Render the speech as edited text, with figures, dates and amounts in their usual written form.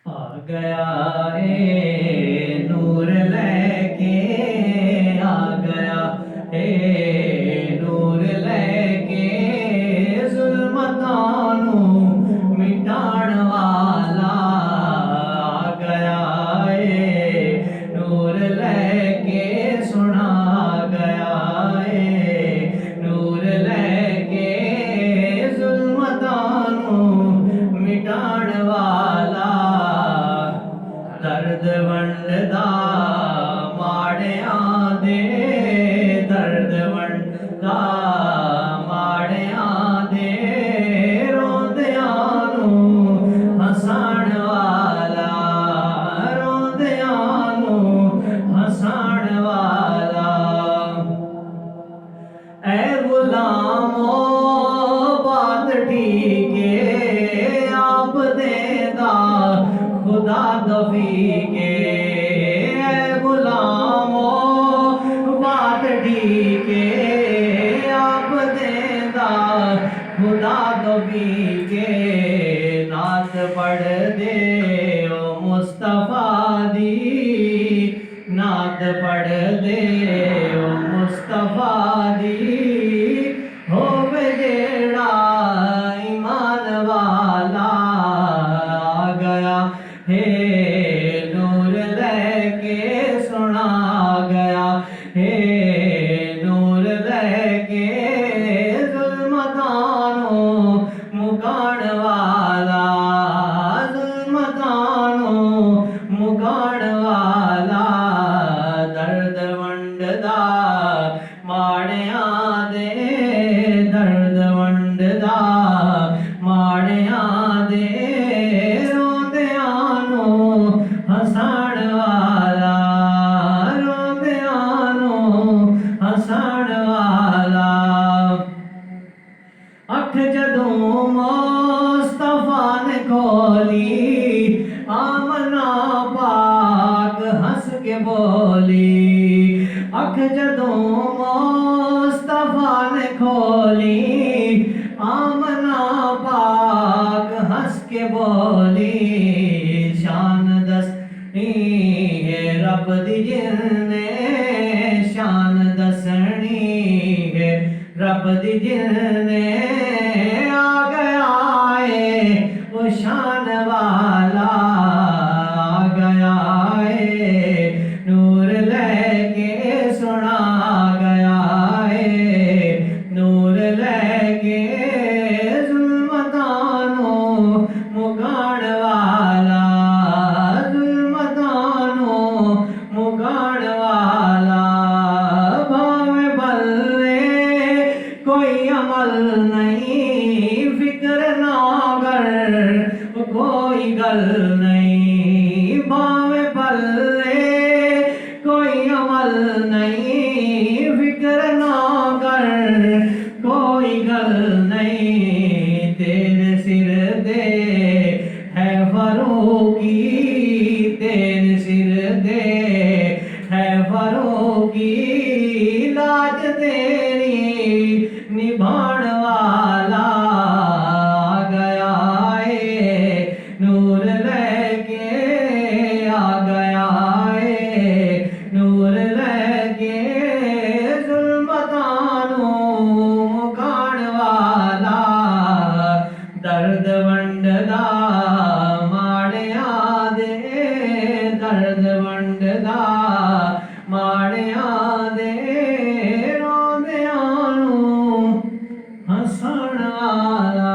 आ गया नूर लेके आ गया नूर लेके जुल्मतानू मिटाण वाला आ गया नूर लेके सुना गया नूर लेके जुल्मतानू मिटाण वाला दर्द वंडदा माड़ियां दे दर्द वंडदा माड़ियां दे रोंदियां नू हसाण वाला रोंदियां नू हसाण वाला ऐ गुलामो बात ठीक है आप देदा खुदा दफी के ऐ गुलामो बात ठीक है आप देदा खुदा दफी के नात पढ़ दे ओ मुस्तफा दी नात पढ़ दे ओ मुस्तफा दी होवे जेड़ा ईमान वाला आ गया हे नूर लेके सुना गया हे नूर लेके जुल्मतानो मुकाण वाला जुल्मतानो मुकाण वाला दर्द वंडदा माड़ियां दे दर्द वंडदा माड़ियां दे रोंदियां नू हसाण वाला रोंदियां नू हसाण वाला अख जदों मुस्तफा ने खोली आमना पाक हंस के बोली अख जदों मुस्तफा ने खोली आमना पाक हंस के बोली शान दसनी है रब दी जिन्ने शान दसनी है रब दी जिन्ने आ गया वो शान वाला आ गया नूर लेके सुना गया नूर लेके जुल्मतानो मुकाण वाला जुल्मतानो मुकाण वाला भावे बल्ले कोई अमल नहीं फिक्र ना कर कोई गल नहीं भावे बल्ले कोई अमल नहीं फिक्र ना कर कोई गल नहीं तेरे सिर दे है फरूकी तेरे सिर दे है फरूकी लाज तेरी निभाण वाला आ गया नूर लेके आ गया नूर लेके जुल्मतानो मुकाण वाला दर्द वंडदा माड़ियां दे दर्द वंडदा माड़ियां दे रोंदियां नू हसण वाला।